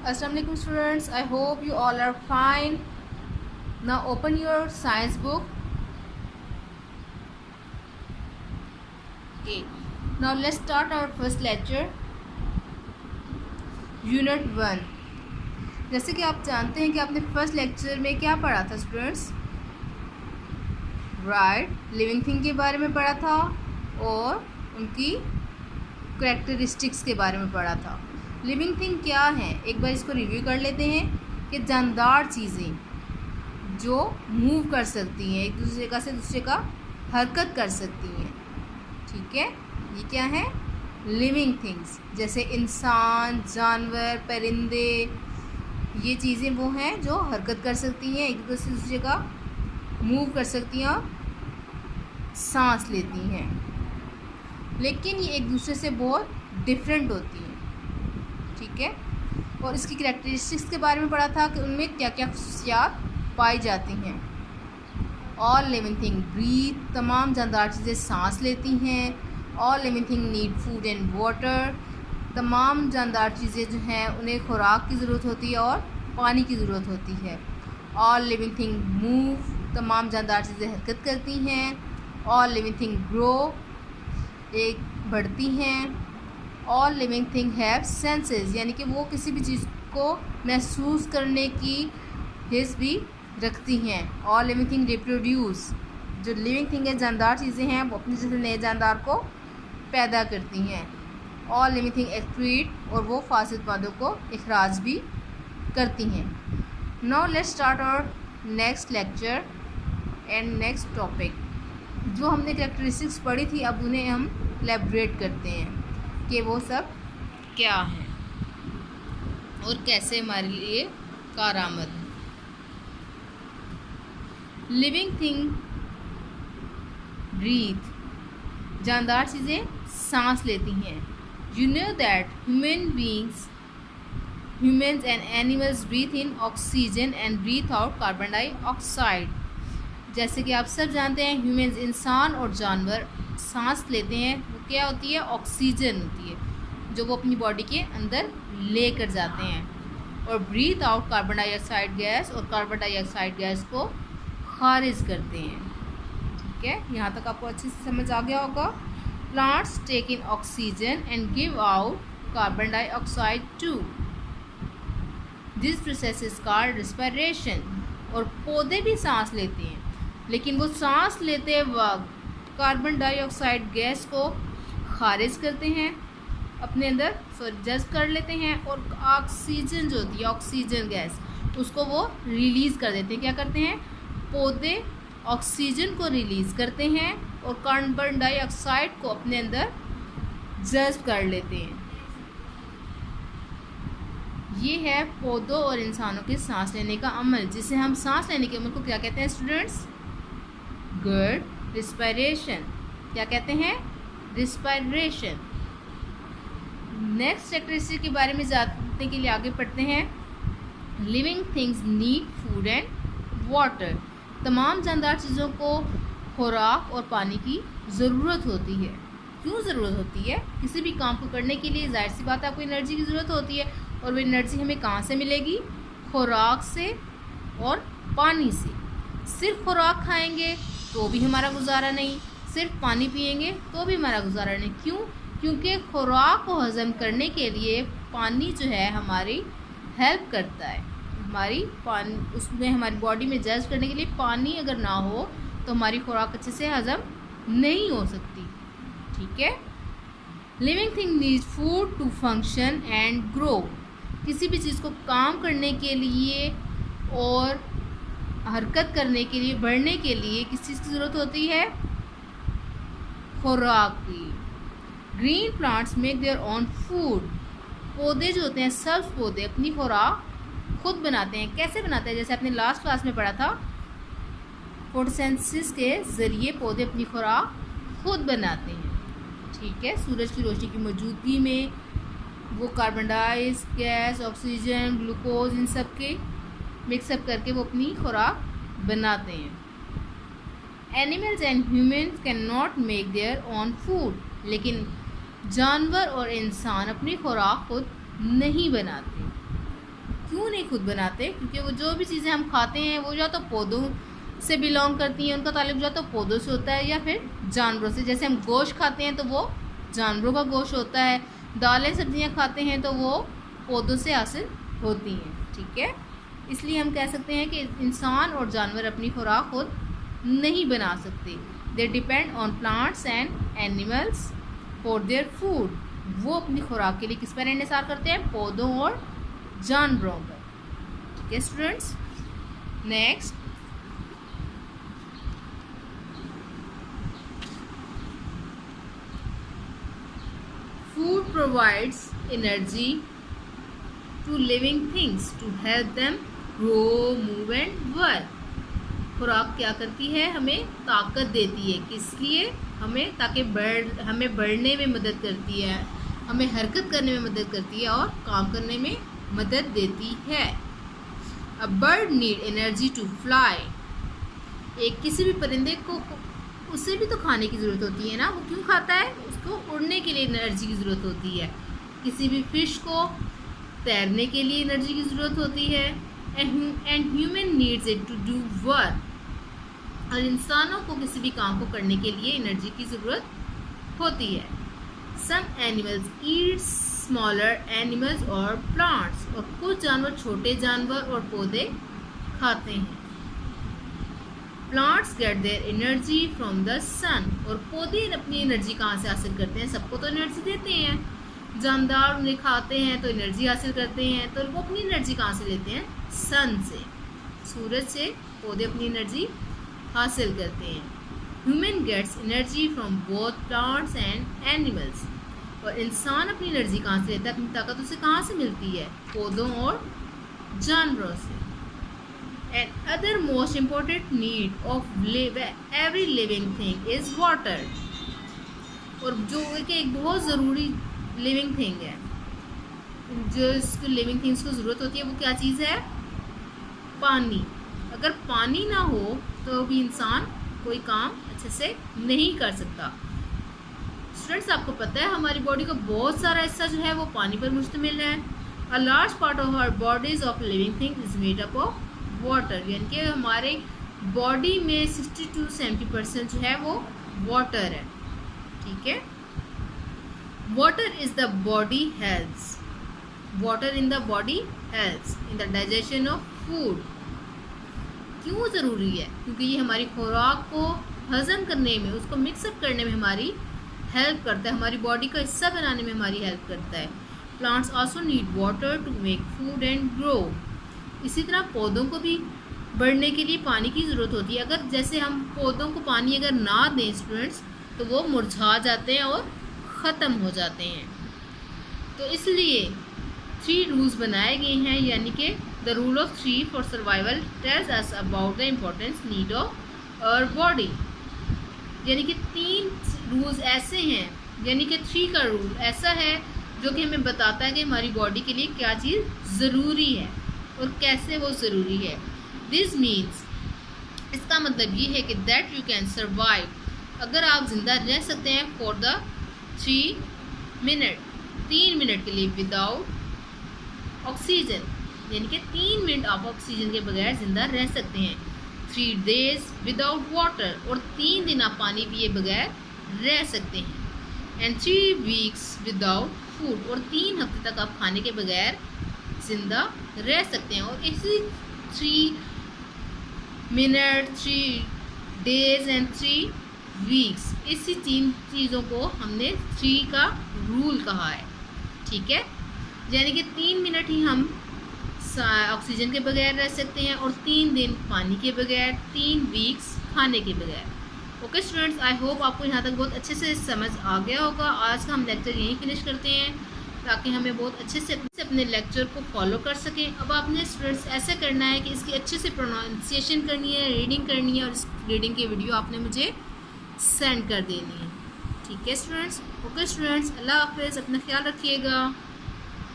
Assalamualaikum students, I hope you all are fine. Now open your science book. Okay, now let's start our first lecture. Unit 1. जैसे कि आप जानते हैं कि आपने फर्स्ट लेक्चर में क्या पढ़ा था स्टूडेंट्स? राइट, लिविंग थिंग के बारे में पढ़ा था और उनकी कैरेक्टरिस्टिक्स के बारे में पढ़ा था। लिविंग थिंग क्या है, एक बार इसको रिव्यू कर लेते हैं कि जानदार चीज़ें जो मूव कर सकती हैं, एक दूसरे का से दूसरे का हरकत कर सकती हैं। ठीक है, ये क्या है? Living things. जैसे इंसान, जानवर, परिंदे, ये चीज़ें वो हैं जो हरकत कर सकती हैं, एक दूसरे से दूसरे का मूव कर सकती हैं और सांस लेती हैं, लेकिन ये एक दूसरे से बहुत डिफरेंट होती हैं। ठीक है, और इसकी कैरेक्टरिस्टिक्स के बारे में पढ़ा था कि उनमें क्या क्या खसूसियात पाई जाती हैं। ऑल लिविंग थिंग ब्रीथ, तमाम जानदार चीज़ें सांस लेती हैं। All living thing need food and water, तमाम जानदार चीज़ें जो हैं उन्हें खुराक की ज़रूरत होती है और पानी की ज़रूरत होती है। ऑल लिविंग थिंग मूव, तमाम जानदार चीज़ें हरकत करती हैं। ऑल लिविंग थिंग ग्रो, एक बढ़ती हैं। All living thing have senses, यानी कि वो किसी भी चीज़ को महसूस करने की हिस्स भी रखती हैं। ऑल लिविंग थिंग रिप्रोड्यूस, जो लिविंग थिंग है, जानदार चीज़ें हैं, वो अपने जैसे नए जानदार को पैदा करती हैं। ऑल लिविंग थिंग एक्सक्रीट, और वो फासिद मादों को इखराज भी करती हैं। Now let's start our next lecture and next topic. जो हमने कैरेक्टरिस्टिक्स पढ़ी थी, अब उन्हें हम एलैबोरेट करते हैं कि वो सब क्या है और कैसे हमारे लिए कारआमद है। लिविंग थिंग ब्रीथ, जानदार चीज़ें सांस लेती हैं। You know that humans and animals breathe in oxygen and breathe out carbon dioxide। जैसे कि आप सब जानते हैं, ह्यूमंस, इंसान और जानवर सांस लेते हैं, वो क्या होती है? ऑक्सीजन होती है, जो वो अपनी बॉडी के अंदर ले कर जाते हैं। और breathe out carbon dioxide gas, और कार्बन डाइऑक्साइड गैस को खारिज करते हैं। ठीक है, यहाँ तक आपको अच्छे से समझ आ गया होगा। Plants take in oxygen and give out carbon dioxide too, this process is called respiration. और पौधे भी सांस लेते हैं, लेकिन वो सांस लेते वक्त कार्बन डाइऑक्साइड गैस को खारिज करते हैं, अपने अंदर जज्ब कर लेते हैं, और ऑक्सीजन जो होती है, ऑक्सीजन गैस, उसको वो रिलीज़ कर देते हैं। क्या करते हैं? पौधे ऑक्सीजन को रिलीज़ करते हैं और कार्बन डाइऑक्साइड को अपने अंदर जज्ब कर लेते हैं। ये है पौधों और इंसानों के सांस लेने का अमल, जिसे हम सांस लेने के अमल को क्या कहते हैं स्टूडेंट्स? Good respiration. क्या कहते हैं? रिस्पिरेशन। नेक्स्ट कैरेक्टरिस्टिक के बारे में जानने के लिए आगे पढ़ते हैं। Living things need food and water, तमाम जानदार चीज़ों को खुराक और पानी की ज़रूरत होती है। क्यों ज़रूरत होती है? किसी भी काम को करने के लिए जाहिर सी बात है आपको एनर्जी की ज़रूरत होती है, और वो एनर्जी हमें कहाँ से मिलेगी? खुराक से और पानी से। सिर्फ खुराक खाएंगे तो भी हमारा गुजारा नहीं, सिर्फ पानी पिएंगे तो भी हमारा गुजारा नहीं। क्यों? क्योंकि खुराक को हज़म करने के लिए पानी जो है हमारी हेल्प करता है। हमारी पानी, उसमें हमारी बॉडी में जज्ब करने के लिए पानी अगर ना हो तो हमारी खुराक अच्छे से हज़म नहीं हो सकती। ठीक है, living thing needs food to function and grow, किसी भी चीज़ को काम करने के लिए और हरकत करने के लिए, बढ़ने के लिए किस चीज़ की ज़रूरत होती है? खुराक की। Green plants make their own food, पौधे जो होते हैं, सब पौधे अपनी खुराक खुद बनाते हैं। कैसे बनाते हैं? जैसे आपने लास्ट क्लास में पढ़ा था, फोटोसिंथेसिस के ज़रिए पौधे अपनी खुराक खुद बनाते हैं। ठीक है, सूरज की रोशनी की मौजूदगी में वो carbon dioxide gas, oxygen, glucose, इन सब के मिक्सअप करके वो अपनी खुराक बनाते हैं। Animals and humans can not make their own food, लेकिन जानवर और इंसान अपनी खुराक खुद नहीं बनाते। क्यों नहीं खुद बनाते? क्योंकि वो जो भी चीज़ें हम खाते हैं वो या तो पौधों से बिलोंग करती हैं, उनका ताल्लुक या तो पौधों से होता है या फिर जानवरों से। जैसे हम गोश्त खाते हैं तो वो जानवरों का गोश्त होता है, दालें सब्जियां खाते हैं तो वो पौधों से हासिल होती हैं। ठीक है, इसलिए हम कह सकते हैं कि इंसान और जानवर अपनी खुराक खुद नहीं बना सकते। They depend on plants and animals for their food. वो अपनी खुराक के लिए किस पर इंतजार करते हैं? पौधों और जानवरों पर। ठीक है students, next food provides energy to living things to help them grow, move and work. खुराक क्या करती है? हमें ताकत देती है। किस लिए? हमें ताकि हमें बढ़ने में मदद करती है, हमें हरकत करने में मदद करती है और काम करने में मदद देती है। A bird need energy to fly. एक किसी भी परिंदे को उसे भी तो खाने की ज़रूरत होती है ना, वो क्यों खाता है? उसको उड़ने के लिए एनर्जी की ज़रूरत होती है। किसी भी फिश को तैरने के लिए एनर्जी की ज़रूरत होती है। And human needs it to do work. और इंसानों को किसी भी काम को करने के लिए एनर्जी की ज़रूरत होती है। Some animals eat smaller animals और प्लांट्स। और कुछ जानवर छोटे जानवर और पौधे खाते हैं। Plants get their energy from the sun. और पौधे अपनी एनर्जी कहाँ से हासिल करते हैं? सबको तो एनर्जी देते हैं। जानदार उन्हें खाते हैं तो एनर्जी हासिल करते हैं, तो वो अपनी एनर्जी कहाँ से लेते हैं? सन से, सूरज से पौधे अपनी एनर्जी हासिल करते हैं। Human gets energy from both plants and animals. और इंसान अपनी एनर्जी कहाँ से लेता है? अपनी ताकत उसे कहाँ से मिलती है? पौधों और जानवरों से। And other most important need of every living thing is water. और जो एक बहुत ज़रूरी लिविंग थिंग है, जो इसको लिविंग थिंग्स को ज़रूरत होती है, वो क्या चीज़ है? पानी। अगर पानी ना हो तो भी इंसान कोई काम अच्छे से नहीं कर सकता। स्टूडेंट्स, आपको पता है हमारी बॉडी का बहुत सारा हिस्सा जो है वो पानी पर मुश्तमिल है। A large part of our bodies of living thing is made up of water. यानी कि हमारे बॉडी में 60 to 70% जो है वो वाटर है। ठीक है, water is the body helps. Water in the body helps in the digestion of food. क्यों ज़रूरी है? क्योंकि ये हमारी खुराक को हज़म करने में, उसको मिक्सअप करने में हमारी हेल्प करता है, हमारी बॉडी का हिस्सा बनाने में हमारी हेल्प करता है। Plants also need water to make food and grow. इसी तरह पौधों को भी बढ़ने के लिए पानी की ज़रूरत होती है। अगर जैसे हम पौधों को पानी अगर ना दें स्टूडेंट्स, तो वो मुरझा जाते हैं और ख़त्म हो जाते हैं। तो इसलिए 3 रूल्स बनाए गए हैं, यानी कि the rule of 3 for survival tells us about the importance need of our body. यानी कि 3 रूल्स ऐसे हैं, यानी कि 3 का रूल ऐसा है जो कि हमें बताता है कि हमारी बॉडी के लिए क्या चीज़ ज़रूरी है और कैसे वो ज़रूरी है। दिस मीन्स, इसका मतलब ये है कि दैट यू कैन सर्वाइव, अगर आप ज़िंदा रह सकते हैं फॉर द 3 मिनट के लिए विदाउट ऑक्सीजन, यानी कि 3 मिनट आप ऑक्सीजन के बगैर ज़िंदा रह सकते हैं। 3 days विदाउट वाटर, और 3 दिन आप पानी पिए बगैर रह सकते हैं। एंड 3 weeks विदाउट फूड, और 3 हफ्ते तक आप खाने के बगैर ज़िंदा रह सकते हैं। और इसी 3 मिनट, 3 days एंड 3 weeks, इसी 3 चीज़ों को हमने 3 का रूल कहा है। ठीक है, यानी कि 3 मिनट ही हम ऑक्सीजन के बगैर रह सकते हैं और 3 दिन पानी के बगैर, 3 weeks खाने के बगैर। ओके स्टूडेंट्स, आई होप आपको यहाँ तक बहुत अच्छे से समझ आ गया होगा। आज का हम लेक्चर यहीं फिनिश करते हैं ताकि हमें बहुत अच्छे से अपने लेक्चर को फॉलो कर सकें। अब आपने स्टूडेंट्स ऐसा करना है कि इसकी अच्छे से प्रोनाउंसिएशन करनी है, रीडिंग करनी है, और इस रीडिंग की वीडियो आपने मुझे सेंड कर देनी है। ठीक है स्टूडेंट्स, ओके स्टूडेंट्स, अल्लाह हाफ़िज़, अपना ख्याल रखिएगा।